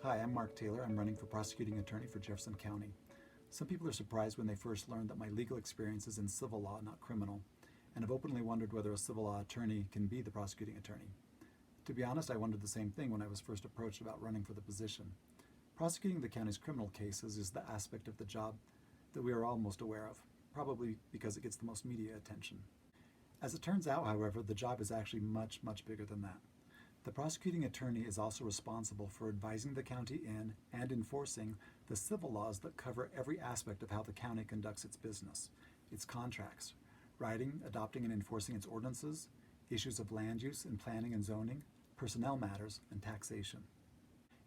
Hi, I'm Mark Taylor. I'm running for prosecuting attorney for Jefferson County. Some people are surprised when they first learn that my legal experience is in civil law, not criminal, and have openly wondered whether a civil law attorney can be the prosecuting attorney. To be honest, I wondered the same thing when I was first approached about running for the position. Prosecuting the county's criminal cases is the aspect of the job that we are all most aware of, probably because it gets the most media attention. As it turns out, however, the job is actually much, much bigger than that. The prosecuting attorney is also responsible for advising the county in and enforcing the civil laws that cover every aspect of how the county conducts its business, its contracts, writing, adopting, and enforcing its ordinances, issues of land use and planning and zoning, personnel matters, and taxation.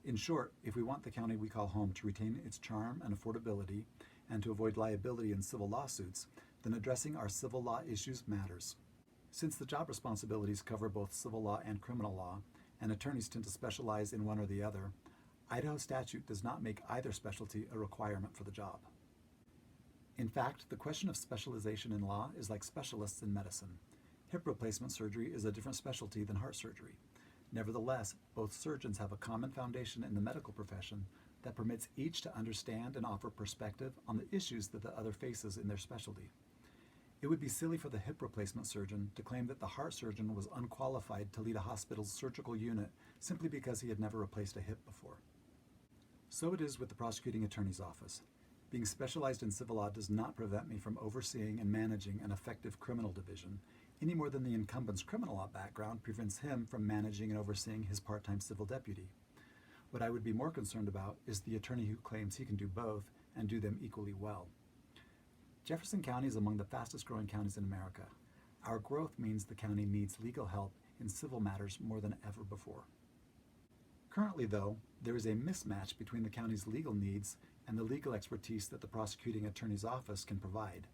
In short, if we want the county we call home to retain its charm and affordability and to avoid liability in civil lawsuits, then addressing our civil law issues matters. Since the job responsibilities cover both civil law and criminal law, and attorneys tend to specialize in one or the other, Idaho statute does not make either specialty a requirement for the job. In fact, the question of specialization in law is like specialists in medicine. Hip replacement surgery is a different specialty than heart surgery. Nevertheless, both surgeons have a common foundation in the medical profession that permits each to understand and offer perspective on the issues that the other faces in their specialty. It would be silly for the hip replacement surgeon to claim that the heart surgeon was unqualified to lead a hospital's surgical unit simply because he had never replaced a hip before. So it is with the prosecuting attorney's office. Being specialized in civil law does not prevent me from overseeing and managing an effective criminal division, any more than the incumbent's criminal law background prevents him from managing and overseeing his part-time civil deputy. What I would be more concerned about is the attorney who claims he can do both and do them equally well. Jefferson County is among the fastest growing counties in America. Our growth means the county needs legal help in civil matters more than ever before. Currently, though, there is a mismatch between the county's legal needs and the legal expertise that the prosecuting attorney's office can provide.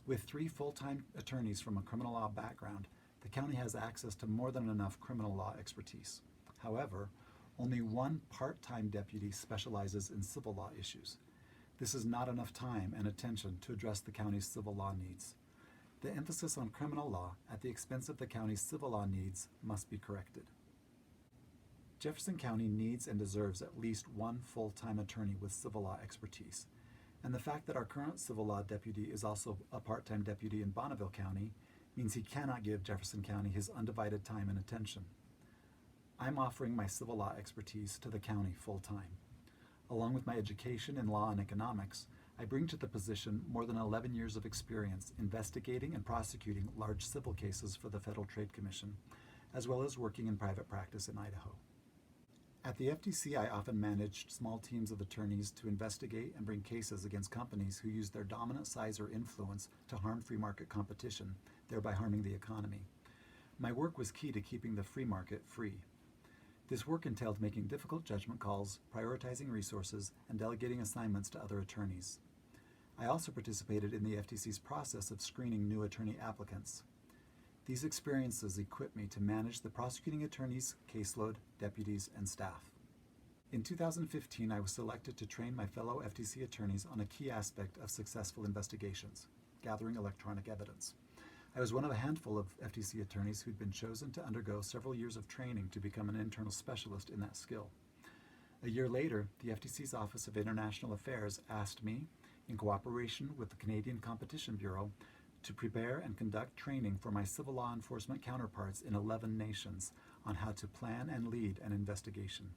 With 3 full-time attorneys from a criminal law background, the county has access to more than enough criminal law expertise. However, only 1 part-time deputy specializes in civil law issues. This is not enough time and attention to address the county's civil law needs. The emphasis on criminal law at the expense of the county's civil law needs must be corrected. Jefferson County needs and deserves at least 1 full-time attorney with civil law expertise, and the fact that our current civil law deputy is also a part-time deputy in Bonneville County means he cannot give Jefferson County his undivided time and attention. I'm offering my civil law expertise to the county full-time. Along with my education in law and economics, I bring to the position more than 11 years of experience investigating and prosecuting large civil cases for the Federal Trade Commission, as well as working in private practice in Idaho. At the FTC, I often managed small teams of attorneys to investigate and bring cases against companies who use their dominant size or influence to harm free market competition, thereby harming the economy. My work was key to keeping the free market free. This work entailed making difficult judgment calls, prioritizing resources, and delegating assignments to other attorneys. I also participated in the FTC's process of screening new attorney applicants. These experiences equipped me to manage the prosecuting attorney's caseload, deputies, and staff. In 2015, I was selected to train my fellow FTC attorneys on a key aspect of successful investigations, gathering electronic evidence. I was one of a handful of FTC attorneys who'd been chosen to undergo several years of training to become an internal specialist in that skill. A year later, the FTC's Office of International Affairs asked me, in cooperation with the Canadian Competition Bureau, to prepare and conduct training for my civil law enforcement counterparts in 11 nations on how to plan and lead an investigation.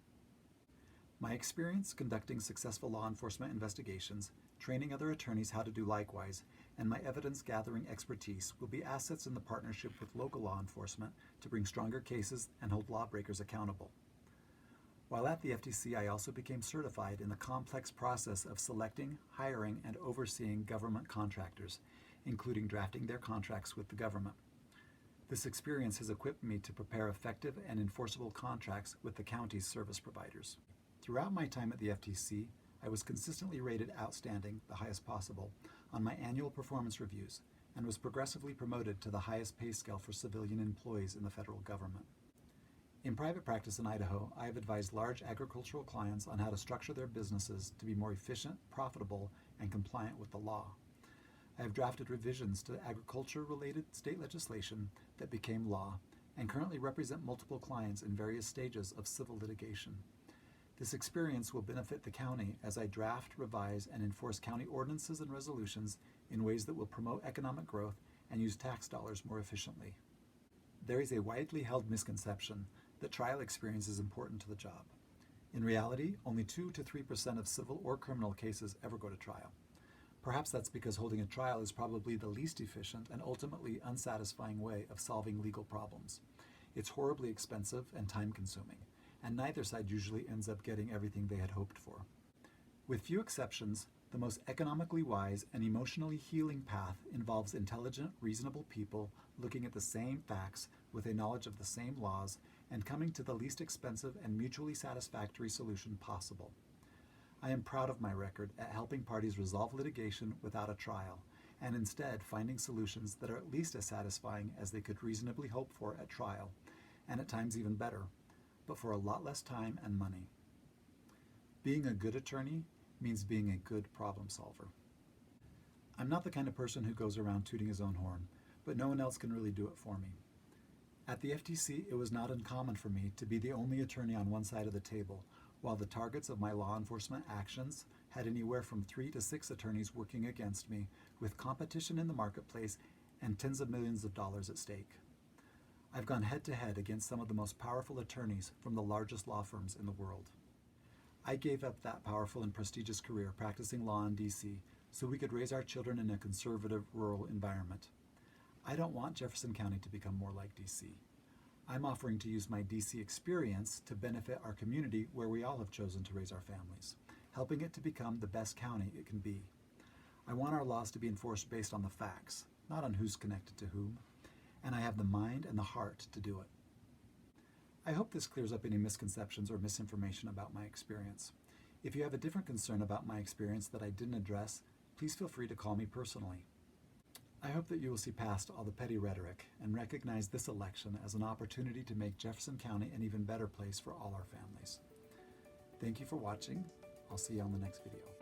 My experience conducting successful law enforcement investigations, training other attorneys how to do likewise, and my evidence-gathering expertise will be assets in the partnership with local law enforcement to bring stronger cases and hold lawbreakers accountable. While at the FTC, I also became certified in the complex process of selecting, hiring, and overseeing government contractors, including drafting their contracts with the government. This experience has equipped me to prepare effective and enforceable contracts with the county's service providers. Throughout my time at the FTC, I was consistently rated outstanding, the highest possible, on my annual performance reviews, and was progressively promoted to the highest pay scale for civilian employees in the federal government. In private practice in Idaho, I have advised large agricultural clients on how to structure their businesses to be more efficient, profitable, and compliant with the law. I have drafted revisions to agriculture-related state legislation that became law and currently represent multiple clients in various stages of civil litigation. This experience will benefit the county as I draft, revise, and enforce county ordinances and resolutions in ways that will promote economic growth and use tax dollars more efficiently. There is a widely held misconception that trial experience is important to the job. In reality, only 2 to 3% of civil or criminal cases ever go to trial. Perhaps that's because holding a trial is probably the least efficient and ultimately unsatisfying way of solving legal problems. It's horribly expensive and time-consuming, and neither side usually ends up getting everything they had hoped for. With few exceptions, the most economically wise and emotionally healing path involves intelligent, reasonable people looking at the same facts with a knowledge of the same laws and coming to the least expensive and mutually satisfactory solution possible. I am proud of my record at helping parties resolve litigation without a trial, and instead finding solutions that are at least as satisfying as they could reasonably hope for at trial, and at times even better, but for a lot less time and money. Being a good attorney means being a good problem solver. I'm not the kind of person who goes around tooting his own horn, but no one else can really do it for me. At the FTC, it was not uncommon for me to be the only attorney on one side of the table, while the targets of my law enforcement actions had anywhere from 3 to 6 attorneys working against me, with competition in the marketplace and tens of millions of dollars at stake. I've gone head-to-head against some of the most powerful attorneys from the largest law firms in the world. I gave up that powerful and prestigious career practicing law in D.C. so we could raise our children in a conservative, rural environment. I don't want Jefferson County to become more like D.C. I'm offering to use my D.C. experience to benefit our community where we all have chosen to raise our families, helping it to become the best county it can be. I want our laws to be enforced based on the facts, not on who's connected to whom, and I have the mind and the heart to do it. I hope this clears up any misconceptions or misinformation about my experience. If you have a different concern about my experience that I didn't address, please feel free to call me personally. I hope that you will see past all the petty rhetoric and recognize this election as an opportunity to make Jefferson County an even better place for all our families. Thank you for watching. I'll see you on the next video.